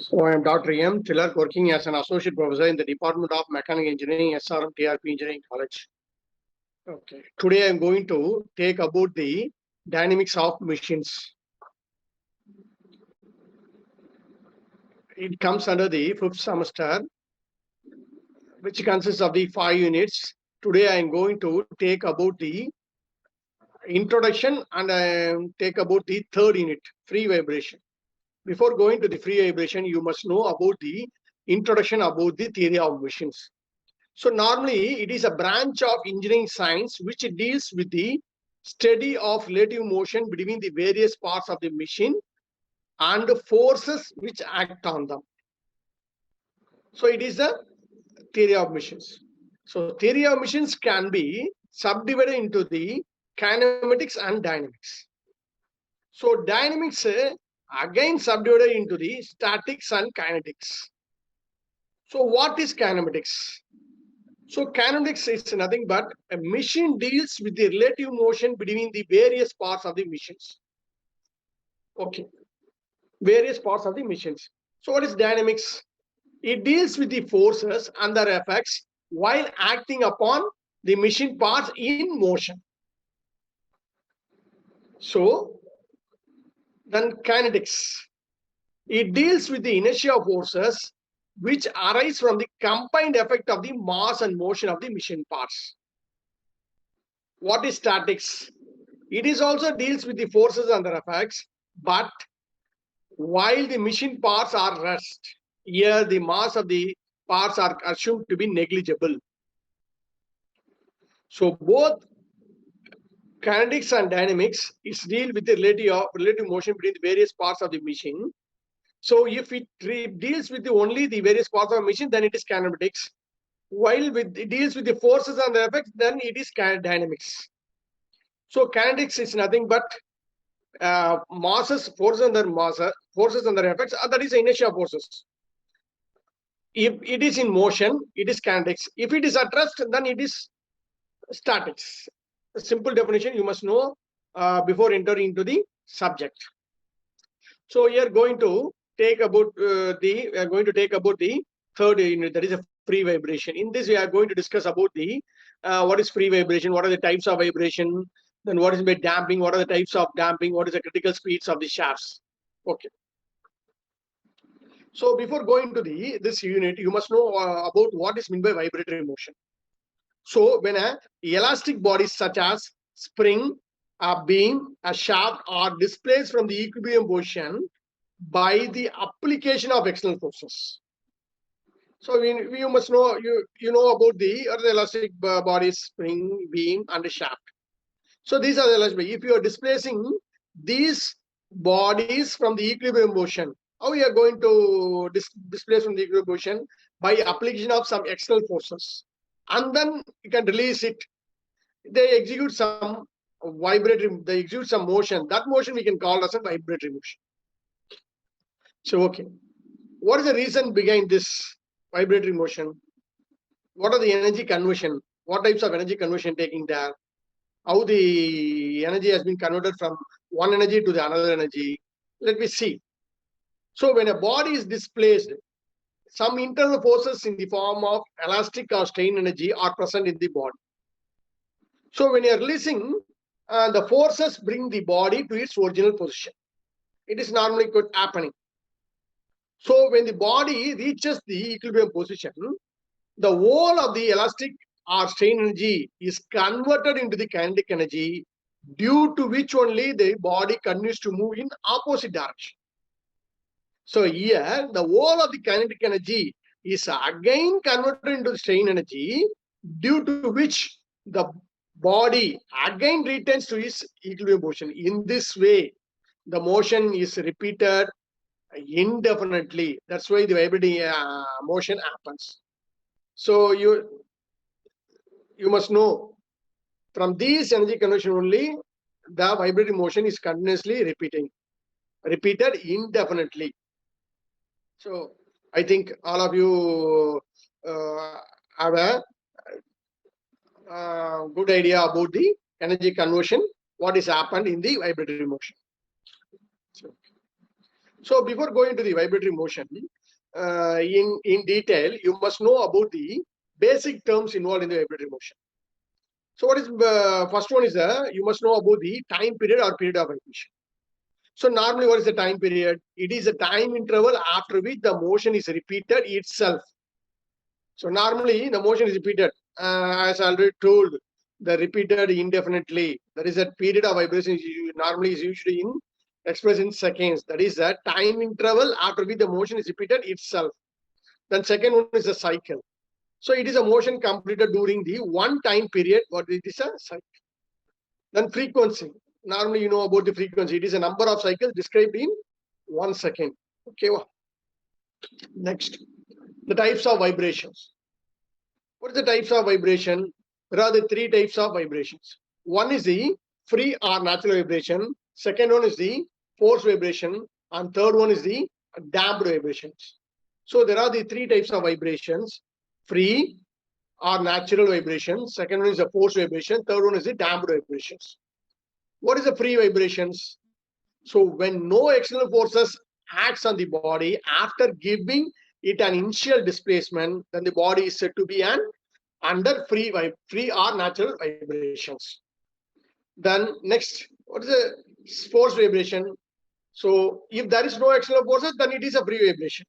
So I am Dr. M. Tilak, working as an associate professor in the Department of Mechanical Engineering, SRM TRP Engineering College. Okay. Today I am going to take about the dynamics of machines. It comes under the 5th semester, which consists of the 5 units. Today I am going to take about the introduction and I take about the 3rd unit, free vibration. Before going to the free vibration, you must know about the introduction about the theory of machines. So normally it is a branch of engineering science which deals with the study of relative motion between the various parts of the machine and the forces which act on them. So it is a theory of machines. So theory of machines can be subdivided into the kinematics and dynamics. So dynamics again subdivided into the statics and kinetics. So what is kinematics? So kinematics is nothing but a machine deals with the relative motion between the various parts of the machines. Okay, various parts of the machines. So what is dynamics? It deals with the forces and their effects while acting upon the machine parts in motion. So then kinetics. It deals with the inertia forces which arise from the combined effect of the mass and motion of the machine parts. What is statics? It is also deals with the forces and their effects, but while the machine parts are rest, here the mass of the parts are assumed to be negligible. So both kinetics and dynamics is deal with the relative motion between the various parts of the machine. So if it deals with only the various parts of the machine, then it is kinematics. While it deals with the forces and the effects, then it is dynamics. So kinetics is nothing but masses, forces and their masses, forces and their effects, that is inertia forces. If it is in motion, it is kinetics. If it is at rest, then it is statics. A simple definition you must know before entering into the subject. So we are going to take about the 3rd unit, that is a free vibration. In this, we are going to discuss about the what is free vibration, what are the types of vibration, then what is damping, what are the types of damping, what is the critical speeds of the shafts. Okay. So before going to this unit, you must know about what is meant by vibratory motion. So when a elastic bodies such as spring, a beam, a shaft are displaced from the equilibrium position by the application of external forces. So you must know, you know about the elastic bodies, spring, beam, and a shaft. So these are the elastic. If you are displacing these bodies from the equilibrium position, how we are going to displace from the equilibrium position? By application of some external forces, and then you can release it. They execute some they execute some motion. That motion we can call as a vibratory motion. So okay, what is the reason behind this vibratory motion? What are the energy conversion? What types of energy conversion taking there? How the energy has been converted from one energy to the another energy? Let me see. So when a body is displaced, some internal forces in the form of elastic or strain energy are present in the body. So when you are releasing, the forces bring the body to its original position. It is normally happening. So when the body reaches the equilibrium position, the whole of the elastic or strain energy is converted into the kinetic energy, due to which only the body continues to move in opposite direction. So here, the whole of the kinetic energy is again converted into strain energy, due to which the body again returns to its equilibrium position. In this way, the motion is repeated indefinitely. That's why the vibrating motion happens. So you must know, from these energy conversion only, the vibrating motion is continuously repeated indefinitely. So I think all of you have a good idea about the energy conversion, what is happened in the vibratory motion. So before going to the vibratory motion, in detail, you must know about the basic terms involved in the vibratory motion. So what is first one is you must know about the time period or period of vibration. So normally what is the time period? It is a time interval after which the motion is repeated itself. So normally the motion is repeated, as I already told, the repeated indefinitely. That is a period of vibration normally is usually in expressed in seconds. That is a time interval after which the motion is repeated itself. Then second one is a cycle. So it is a motion completed during the one time period. What it is a cycle. Then frequency. Normally you know about the frequency. It is a number of cycles described in 1 second. Okay. Next, the types of vibrations. What is the types of vibration? There are the three types of vibrations. One is the free or natural vibration. Second one is the force vibration. And third one is the damped vibrations. So there are the three types of vibrations. Free or natural vibrations. Second one is the force vibration. Third one is the damped vibrations. What is the free vibrations? So when no external forces acts on the body after giving it an initial displacement, then the body is said to be an under free or natural vibrations. Then next, what is the force vibration? So if there is no external forces, then it is a free vibration.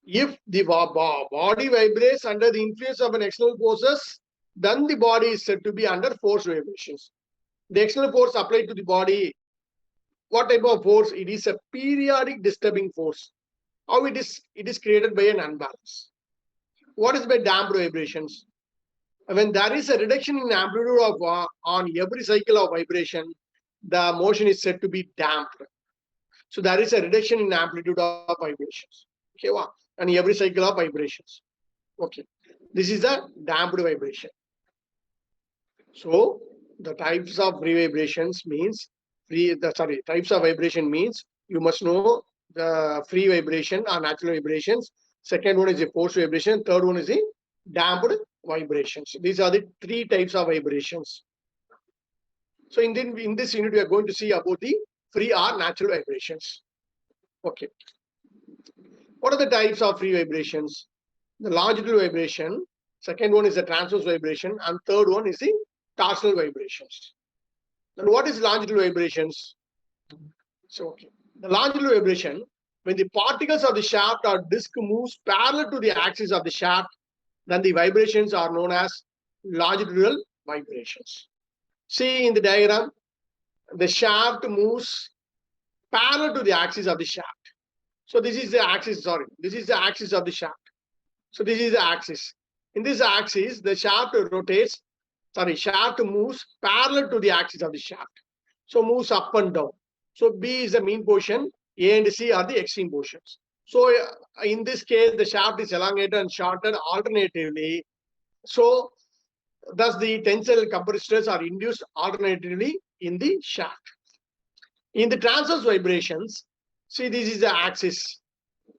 If the body vibrates under the influence of an external forces, then the body is said to be under force vibrations. The external force applied to the body, what type of force? It is a periodic disturbing force. How it is? It is created by an unbalance. What is by damped vibrations? When there is a reduction in amplitude of on every cycle of vibration, the motion is said to be damped. So there is a reduction in amplitude of vibrations. Okay, wow. And every cycle of vibrations. Okay, this is a damped vibration. So the types of free vibrations means types of vibration means you must know the free vibration or natural vibrations. Second one is the force vibration. Third one is the damped vibrations. These are the three types of vibrations. So in this unit, we are going to see about the free or natural vibrations. Okay. What are the types of free vibrations? The longitudinal vibration. Second one is the transverse vibration. And third one is the torsional vibrations. Then what is longitudinal vibrations? So, okay. The longitudinal vibration, when the particles of the shaft or disc moves parallel to the axis of the shaft, then the vibrations are known as longitudinal vibrations. See in the diagram, the shaft moves parallel to the axis of the shaft. So this is the axis, this is the axis of the shaft. So this is the axis. In this axis, the shaft rotates, shaft moves parallel to the axis of the shaft. So moves up and down. So B is the mean portion, A and C are the extreme portions. So in this case, the shaft is elongated and shortened alternatively. So thus the tensile compressive stress are induced alternatively in the shaft. In the transverse vibrations, see this is the axis.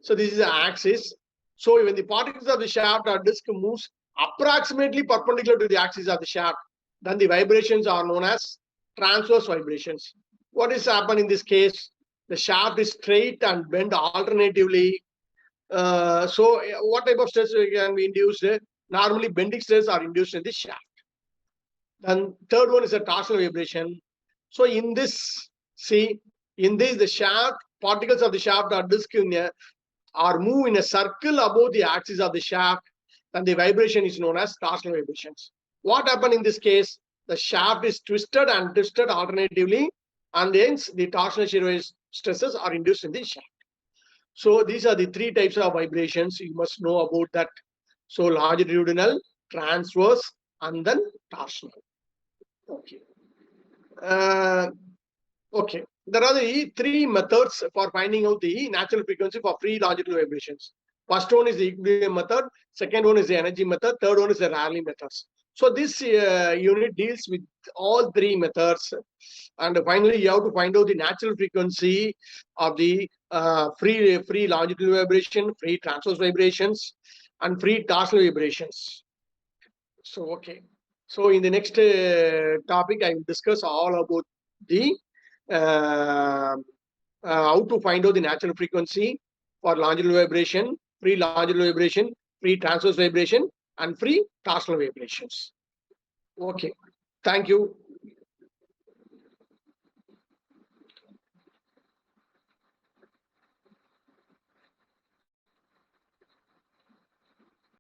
So this is the axis. So when the particles of the shaft or disc moves approximately perpendicular to the axis of the shaft, then the vibrations are known as transverse vibrations. What is happened in this case? The shaft is straight and bent alternatively. So what type of stress can be induced? Normally bending stress are induced in the shaft. And third one is a torsional vibration. So in this, see, in this the shaft, particles of the shaft or disc are move in a circle above the axis of the shaft, and the vibration is known as torsional vibrations. What happened in this case? The shaft is twisted and twisted alternatively, and hence the torsional shear stresses are induced in the shaft. So these are the three types of vibrations you must know about that. So longitudinal, transverse, and then torsional. Okay. Okay. There are the three methods for finding out the natural frequency for free longitudinal vibrations. First one is the equilibrium method. Second one is the energy method. Third one is the Rayleigh methods. So this unit deals with all three methods. And finally, you have to find out the natural frequency of the free longitudinal vibration, free transverse vibrations, and free torsional vibrations. So, okay. So in the next topic, I will discuss all about the how to find out the natural frequency for longitudinal vibration, free longitudinal vibration, free transverse vibration, and free torsional vibrations. Okay, thank you.